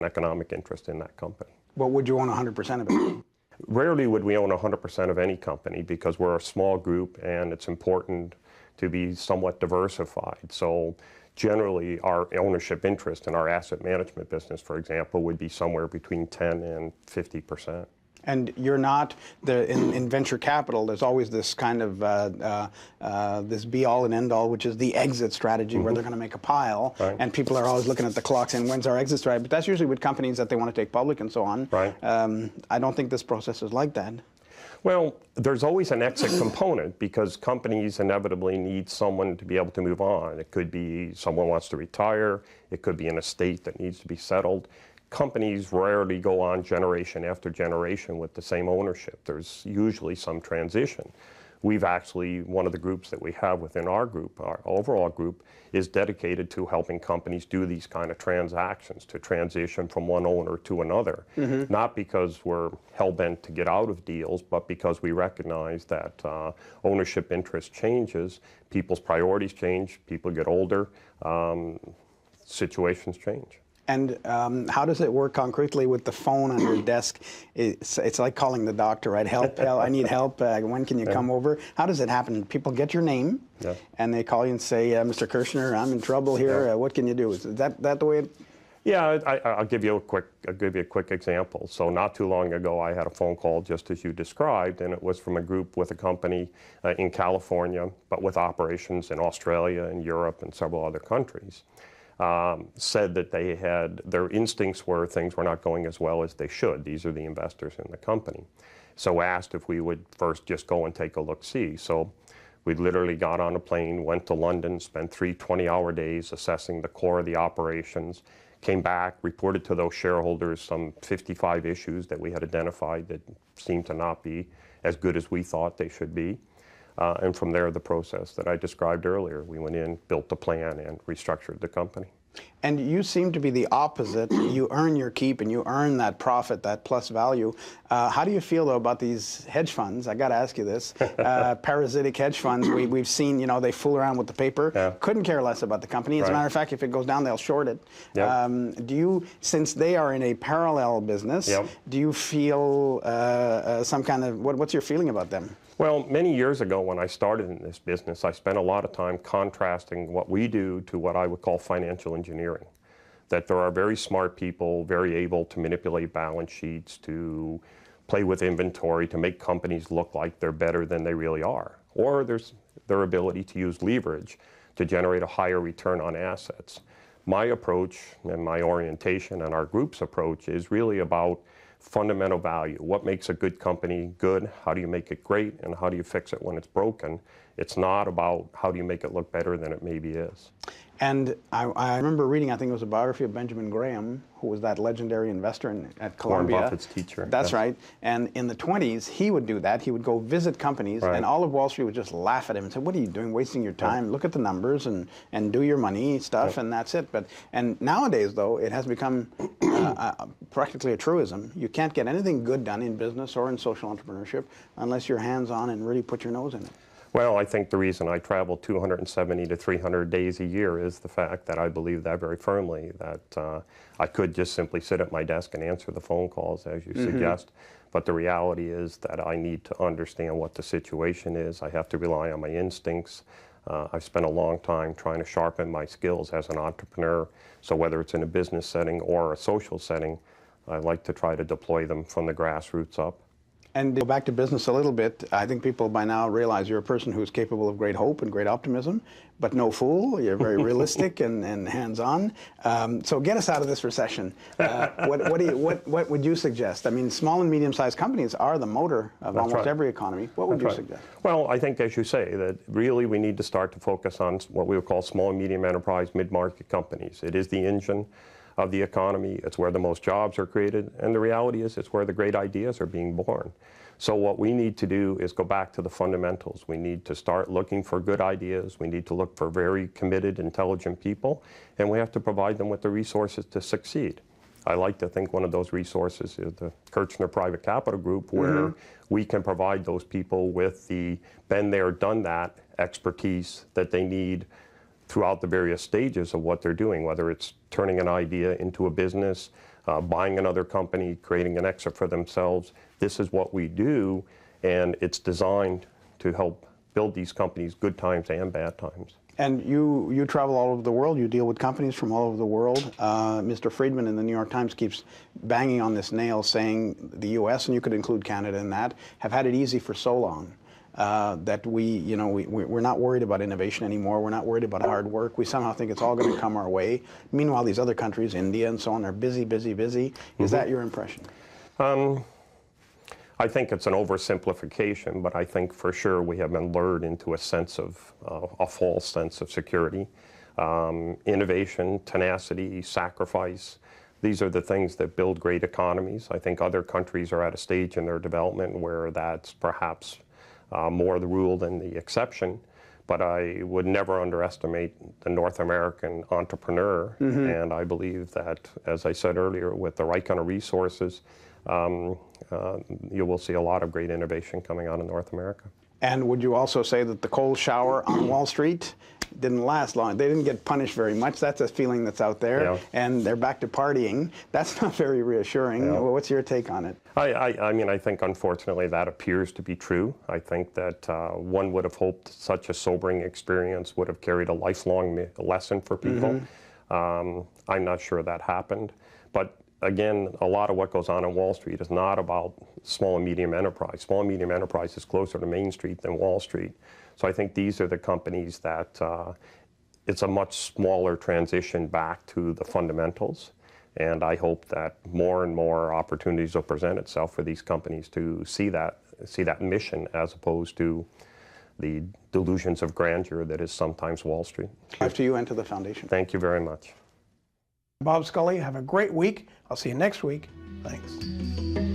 economic interest in that company. But would you own 100% of it? Rarely would we own 100% of any company because we're a small group and it's important to be somewhat diversified. So generally our ownership interest in our asset management business, for example, would be somewhere between 10 and 50%. And you're not, in venture capital, there's always this kind of, this be-all and end-all, which is the exit strategy, where they're going to make a pile, and people are always looking at the clock saying, when's our exit strategy? But that's usually with companies that they want to take public and so on. I don't think this process is like that. Well, there's always an exit component because companies inevitably need someone to be able to move on. It could be someone wants to retire. It could be an estate that needs to be settled. Companies rarely go on generation after generation with the same ownership. There's usually some transition. We've actually, one of the groups that we have within our group, our overall group, is dedicated to helping companies do these kind of transactions, to transition from one owner to another. Not because we're hell-bent to get out of deals, but because we recognize that ownership interest changes, people's priorities change, people get older, situations change. And how does it work concretely with the phone on your desk? It's like calling the doctor, right? Help, I need help. When can you come over? How does it happen? People get your name, and they call you and say, Mr. Kirchner, I'm in trouble here. What can you do? Is that the way it... Yeah, I'll give you a quick example. So not too long ago, I had a phone call just as you described, and it was from a group with a company in California, but with operations in Australia and Europe and several other countries. Said that they had, their instincts were things were not going as well as they should. These are the investors in the company. So asked if we would first just go and take a look-see. So we literally got on a plane, went to London, spent 3 20-hour days assessing the core of the operations, came back, reported to those shareholders some 55 issues that we had identified that seemed to not be as good as we thought they should be. And from there, the process that I described earlier. We went in, built the plan, and restructured the company. And you seem to be the opposite. You earn your keep, and you earn that profit, that plus value. How do you feel, though, about these hedge funds? I got to ask you this. Parasitic hedge funds, we've seen, you know, they fool around with the paper. Couldn't care less about the company. As a matter of fact, if it goes down, they'll short it. Do you, since they are in a parallel business, do you feel some kind of, what's your feeling about them? Well, many years ago when I started in this business, I spent a lot of time contrasting what we do to what I would call financial engineering. That there are very smart people, very able to manipulate balance sheets, to play with inventory, to make companies look like they're better than they really are. Or there's their ability to use leverage to generate a higher return on assets. My approach and my orientation and our group's approach is really about fundamental value. What makes a good company good? How do you make it great? And how do you fix it when it's broken? It's not about how do you make it look better than it maybe is. And I remember reading, I think it was a biography of Benjamin Graham, who was that legendary investor at Columbia. Warren Buffett's teacher. That's right. And in the 20s, he would do that. He would go visit companies, and all of Wall Street would just laugh at him and say, what are you doing, wasting your time? Look at the numbers and do your money stuff, and that's it. And nowadays, though, it has become practically a truism. You can't get anything good done in business or in social entrepreneurship unless you're hands-on and really put your nose in it. Well, I think the reason I travel 270 to 300 days a year is the fact that I believe that very firmly, that I could just simply sit at my desk and answer the phone calls, as you suggest. But the reality is that I need to understand what the situation is. I have to rely on my instincts. I've spent a long time trying to sharpen my skills as an entrepreneur. So whether it's in a business setting or a social setting, I like to try to deploy them from the grassroots up. And to go back to business a little bit, I think people by now realize you're a person who's capable of great hope and great optimism, but no fool. You're very realistic and hands-on. So get us out of this recession. What would you suggest? I mean, small and medium-sized companies are the motor of almost every economy. What would you suggest? Well, I think, as you say, that really we need to start to focus on what we would call small and medium enterprise, mid-market companies. It is the engine of the economy. It's where the most jobs are created, and the reality is it's where the great ideas are being born. So what we need to do is go back to the fundamentals. We need to start looking for good ideas. We need to look for very committed, intelligent people, and we have to provide them with the resources to succeed. I like to think one of those resources is the Kirchner Private Capital Group, where we can provide those people with the been there, done that expertise that they need throughout the various stages of what they're doing, whether it's turning an idea into a business, buying another company, creating an exit for themselves. This is what we do, and it's designed to help build these companies good times and bad times. And you travel all over the world. You deal with companies from all over the world. Mr. Friedman in the New York Times keeps banging on this nail, saying the U.S., and you could include Canada in that, have had it easy for so long that we're not worried about innovation anymore. We're not worried about hard work. We somehow think it's all going to come our way. Meanwhile, these other countries, India and so on, are busy, busy, busy. Is that your impression? I think it's an oversimplification, but I think for sure we have been lured into a sense of, a false sense of security. Innovation, tenacity, sacrifice, these are the things that build great economies. I think other countries are at a stage in their development where that's perhaps more the rule than the exception. But I would never underestimate the North American entrepreneur. And I believe that, as I said earlier, with the right kind of resources, you will see a lot of great innovation coming out of North America. And would you also say that the cold shower on Wall Street didn't last long? They didn't get punished very much. That's a feeling that's out there. Yeah. And they're back to partying. That's not very reassuring. Yeah. Well, what's your take on it? I mean, I think unfortunately that appears to be true. I think that one would have hoped such a sobering experience would have carried a lifelong lesson for people. I'm not sure that happened. But again, a lot of what goes on Wall Street is not about small and medium enterprise. Small and medium enterprise is closer to Main Street than Wall Street. So I think these are the companies that it's a much smaller transition back to the fundamentals. And I hope that more and more opportunities will present itself for these companies to see that mission as opposed to the delusions of grandeur that is sometimes Wall Street. After you enter the foundation. Thank you very much. Bob Scully, have a great week. I'll see you next week. Thanks.